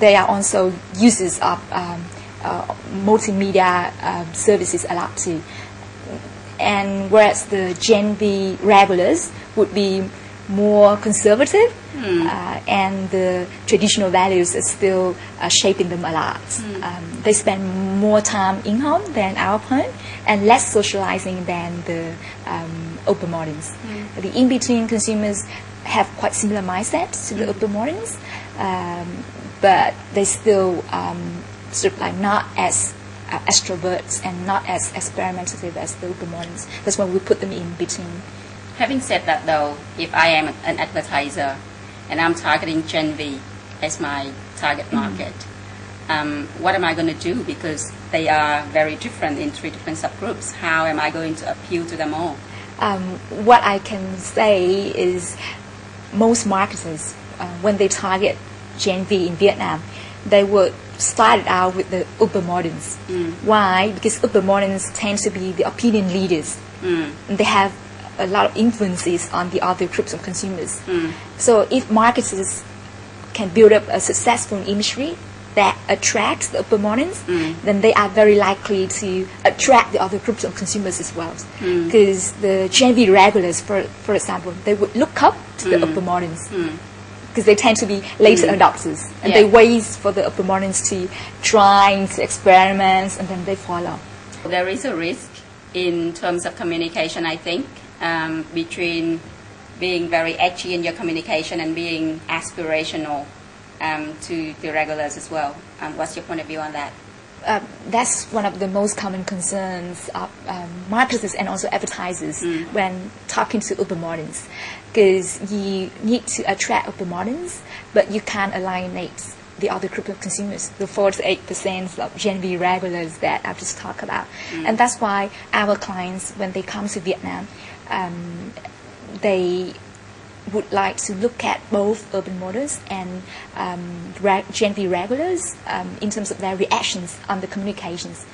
they are also users of multimedia services a lot too. And whereas the Gen V regulars would be more conservative, and the traditional values are still shaping them a lot. They spend more time in home than our parents, and less socializing than the urban moderns. The in-between consumers have quite similar mindsets to the urban moderns, but they still sort of like not as extroverts and not as experimentative as the urban moderns. That's why we put them in between. Having said that, though, if I am an advertiser and I'm targeting Gen V as my target market, what am I going to do? Because they are very different in 3 different subgroups. How am I going to appeal to them all? What I can say is most marketers, when they target Gen V in Vietnam, they would start out with the urban moderns. Why? Because urban moderns tend to be the opinion leaders. And they have a lot of influences on the other groups of consumers. So if marketers can build up a successful imagery that attracts the urban moderns, then they are very likely to attract the other groups of consumers as well. Because the Gen V regulars, for example, they would look up to the urban moderns. Because they tend to be later adopters, and they wait for the urban moderns to try, to experiment, and then they follow. There is a risk in terms of communication, I think, between being very edgy in your communication and being aspirational to the regulars as well. What's your point of view on that? That's one of the most common concerns of marketers and also advertisers when talking to urban moderns, because you need to attract urban moderns, but you can't alienate the other group of consumers, the 4 to 8% of Gen V regulars that I've just talked about. And that's why our clients, when they come to Vietnam, they would like to look at both urban moderns and Gen V regulars in terms of their reactions on the communications.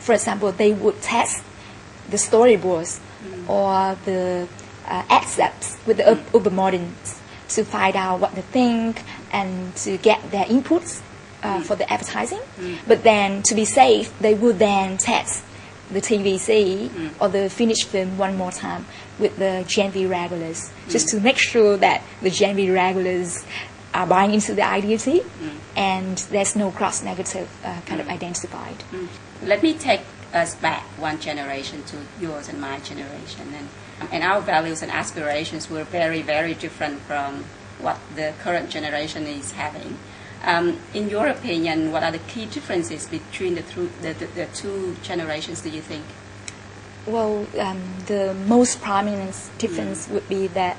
For example, they would test the storyboards or the excerpts with the urban moderns to find out what they think and to get their inputs for the advertising. But then, to be safe, they would then test the TVC or the finished film one more time with the Gen V regulars, just to make sure that the Gen V regulars are buying into the idea too, and there's no cross-negative kind of identified. Let me take us back one generation to yours and my generation, and our values and aspirations were very, very different from what the current generation is having. In your opinion, what are the key differences between the two generations, do you think? Well, the most prominent difference would be that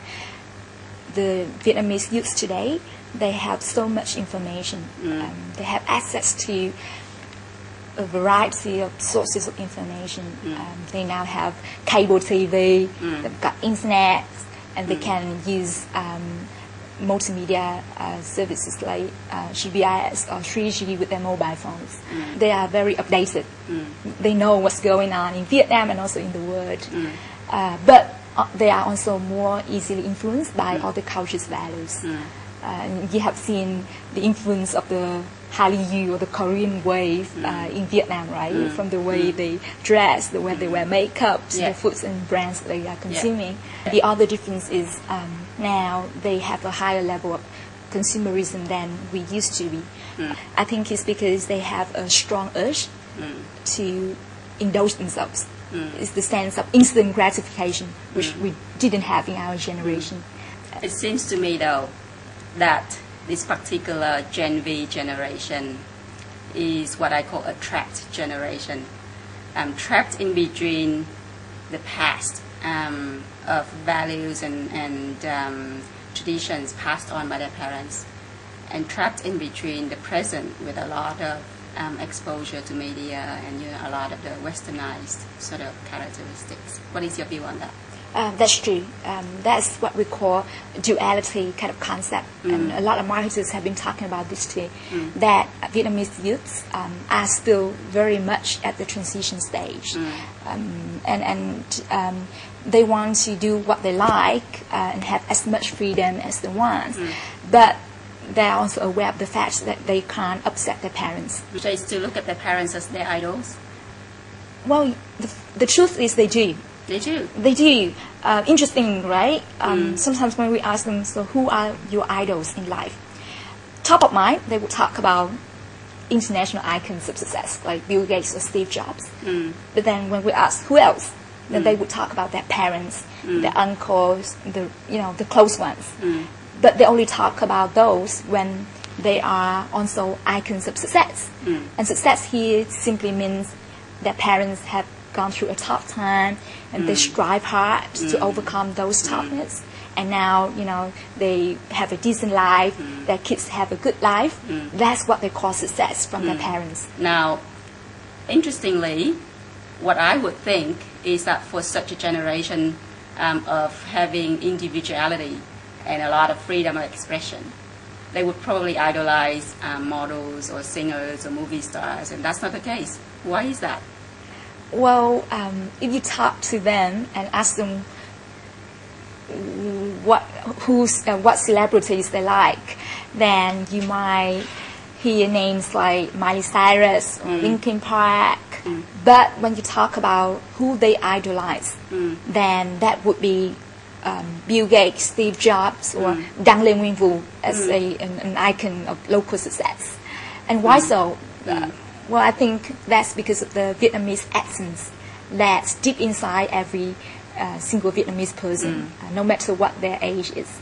the Vietnamese youth today, they have so much information. They have access to a variety of sources of information. They now have cable TV, they've got internet, and they can use multimedia services like GPRS or 3G with their mobile phones. They are very updated. They know what's going on in Vietnam and also in the world. But they are also more easily influenced by other cultures' values. You have seen the influence of the Hallyu or the Korean wave in Vietnam, right? From the way they dress, the way they wear makeup, to the foods and brands they are consuming. The other difference is now they have a higher level of consumerism than we used to be. I think it's because they have a strong urge to indulge themselves. It's the sense of instant gratification, which we didn't have in our generation. It seems to me, though, that this particular Gen V generation is what I call a trapped generation. Trapped in between the past of values and traditions passed on by their parents, and trapped in between the present with a lot of exposure to media and a lot of the westernized sort of characteristics. What is your view on that? That's true. That's what we call duality kind of concept. And a lot of marketers have been talking about this too, that Vietnamese youths are still very much at the transition stage. And they want to do what they like and have as much freedom as they want. But they're also aware of the fact that they can't upset their parents. They still look at their parents as their idols? Well, the truth is they do. They do? They do. Interesting, right? Sometimes when we ask them, so who are your idols in life? Top of mind, they would talk about international icons of success, like Bill Gates or Steve Jobs. But then when we ask who else, then they would talk about their parents, their uncles, the close ones. But they only talk about those when they are also icons of success. And success here simply means their parents have gone through a tough time and they strive hard to overcome those toughnesses. And now, they have a decent life, their kids have a good life. That's what they call success from their parents. Now, interestingly, what I would think is that for such a generation of having individuality and a lot of freedom of expression, they would probably idolize models or singers or movie stars, and that's not the case. Why is that? Well, if you talk to them and ask them what celebrities they like, then you might hear names like Miley Cyrus or Linkin Park. But when you talk about who they idolize, then that would be Bill Gates, Steve Jobs, or Dang Lê Nguyên Vũ as an icon of local success. And why so? Well, I think that's because of the Vietnamese essence that's deep inside every single Vietnamese person, no matter what their age is.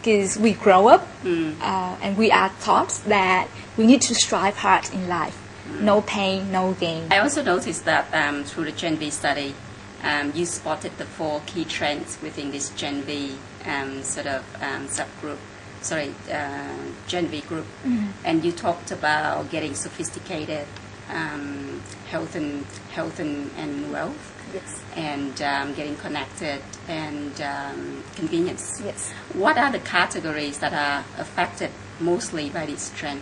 Because we grow up and we are taught that we need to strive hard in life. No pain, no gain. I also noticed that through the Gen V study, you spotted the 4 key trends within this Gen V subgroup. Gen V group, and you talked about getting sophisticated, health and wealth, Yes. and getting connected and convenience. Yes. What are the categories that are affected mostly by this trend?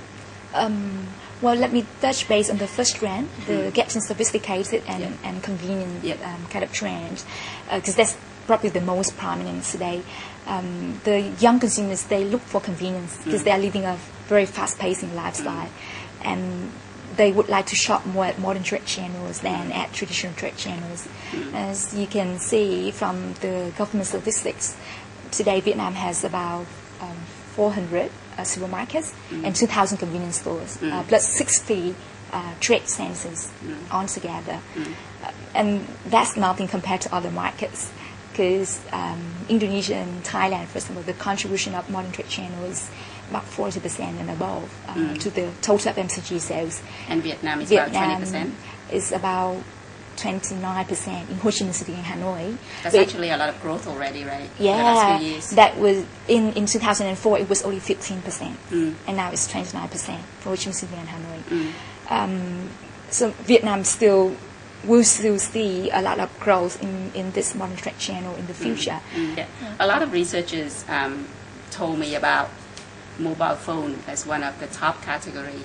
Well, let me touch base on the first trend, the getting sophisticated and convenient kind of trend, because that's probably the most prominent today. The young consumers, they look for convenience because they are living a very fast-paced lifestyle, and they would like to shop more at modern trade channels than at traditional trade channels. As you can see from the government statistics, today Vietnam has about 400 supermarkets and 2,000 convenience stores, plus 60 trade centers altogether. And that's nothing compared to other markets, because Indonesia and Thailand, for example, the contribution of modern trade channel is about 40% and above to the total FMCG sales. And Vietnam is about 20%? Is about 29% in Ho Chi Minh City and Hanoi. That's actually a lot of growth already, right? Yeah, in the last few years. That was in 2004. It was only 15%, and now it's 29% for Ho Chi Minh City and Hanoi. So Vietnam will still see a lot of growth in this modern trade channel in the future. Yeah. A lot of researchers told me about mobile phone as one of the top category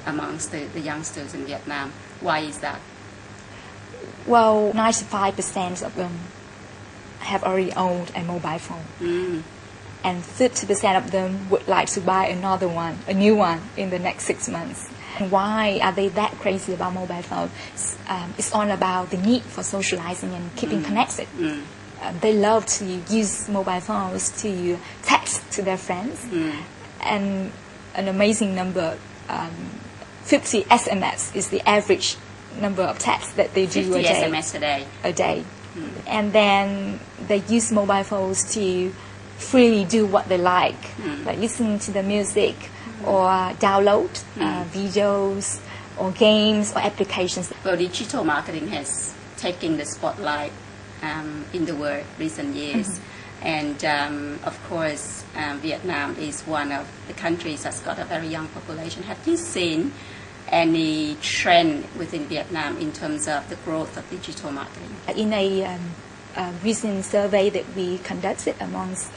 amongst the youngsters in Vietnam. Why is that? Well, 95% of them have already owned a mobile phone. And 30% of them would like to buy another one, a new one, in the next 6 months. And why are they that crazy about mobile phones? It's all about the need for socializing and keeping connected. They love to use mobile phones to text to their friends. And an amazing number, 50 SMS is the average number of texts that they do 50 a day. SMS a day. And then they use mobile phones to freely do what they like listening to the music or download videos or games or applications. Well, digital marketing has taken the spotlight in the world recent years. And of course, Vietnam is one of the countries that's got a very young population. Have you seen any trend within Vietnam in terms of the growth of digital marketing? In a recent survey that we conducted amongst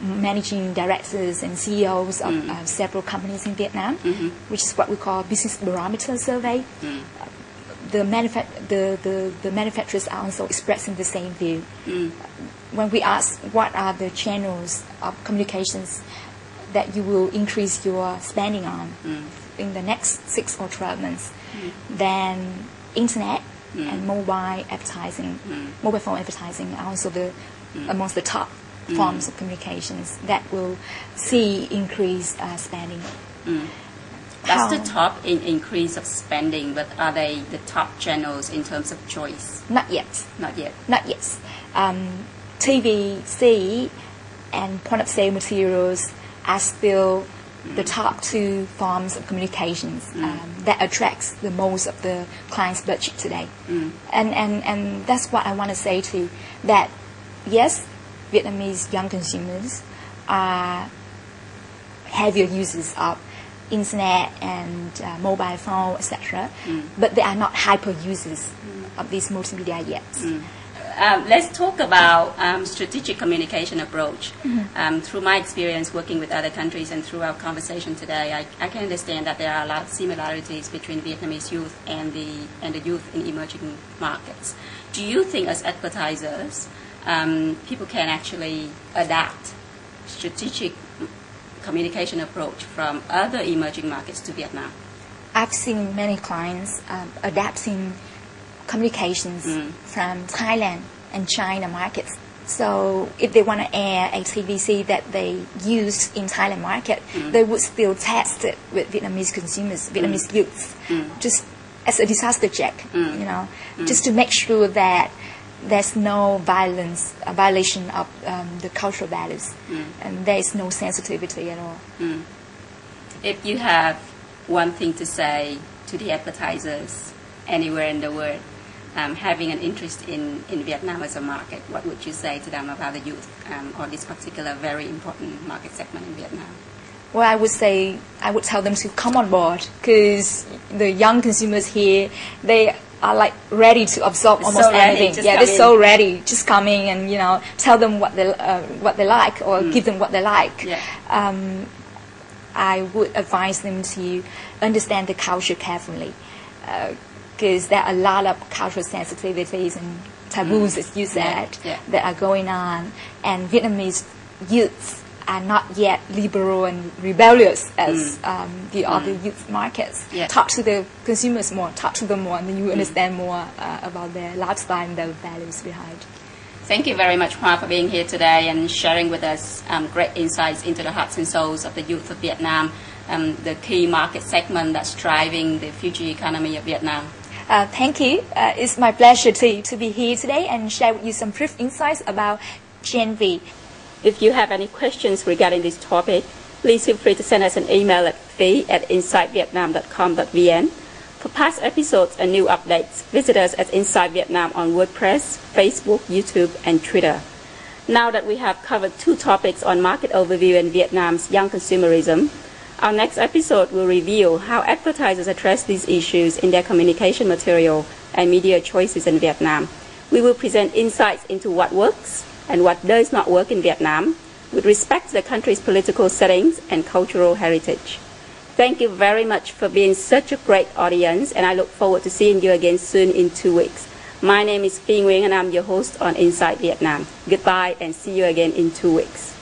managing directors and CEOs of several companies in Vietnam, which is what we call business barometer survey, the manufacturers are also expressing the same view. When we ask what are the channels of communications that you will increase your spending on in the next 6 or 12 months, then internet and mobile advertising, mobile phone advertising are also amongst the top forms of communications that will see increased spending. That's the top in increase of spending, but are they the top channels in terms of choice? Not yet. Not yet. Not yet. TVC and point-of-sale materials are still the top 2 forms of communications that attracts the most of the client's budget today. And that's what I want to say too, that yes, Vietnamese young consumers are heavier users of internet and mobile phone, etc. But they are not hyper users of these multimedia yet. Let's talk about strategic communication approach. Through my experience working with other countries and through our conversation today, I can understand that there are a lot of similarities between Vietnamese youth and the youth in emerging markets. Do you think as advertisers, people can actually adapt strategic communication approach from other emerging markets to Vietnam? I've seen many clients adapting communications from Thailand and China markets. So if they want to air a TVC that they use in Thailand market, they would still test it with Vietnamese consumers, Vietnamese youths, just as a disaster check, you know, just to make sure that there's no violation of the cultural values, and there is no sensitivity at all. If you have one thing to say to the advertisers anywhere in the world having an interest in Vietnam as a market, what would you say to them about the youth or this particular very important market segment in Vietnam? Well, I would tell them to come on board, because the young consumers here, they are like ready to absorb almost everything. Yeah, they're so ready. Just come in and, you know, tell them what they like, or give them what they like. I would advise them to understand the culture carefully, because there are a lot of cultural sensitivities and taboos, as you said, that are going on, and Vietnamese youths are not yet liberal and rebellious as the other youth markets. Talk to the consumers more, talk to them more, and then you understand more about their lifestyle and their values behind. Thank you very much, Hoa, for being here today and sharing with us great insights into the hearts and souls of the youth of Vietnam, the key market segment that's driving the future economy of Vietnam. Thank you. It's my pleasure to be here today and share with you some brief insights about Gen V. If you have any questions regarding this topic, please feel free to send us an email at phi@insidevietnam.com.vn. For past episodes and new updates, visit us at Inside Vietnam on WordPress, Facebook, YouTube, and Twitter. Now that we have covered 2 topics on market overview and Vietnam's young consumerism, our next episode will reveal how advertisers address these issues in their communication material and media choices in Vietnam. We will present insights into what works and what does not work in Vietnam with respect to the country's political settings and cultural heritage. Thank you very much for being such a great audience, and I look forward to seeing you again soon in 2 weeks. My name is Phi Nguyen, and I'm your host on Inside Vietnam. Goodbye, and see you again in 2 weeks.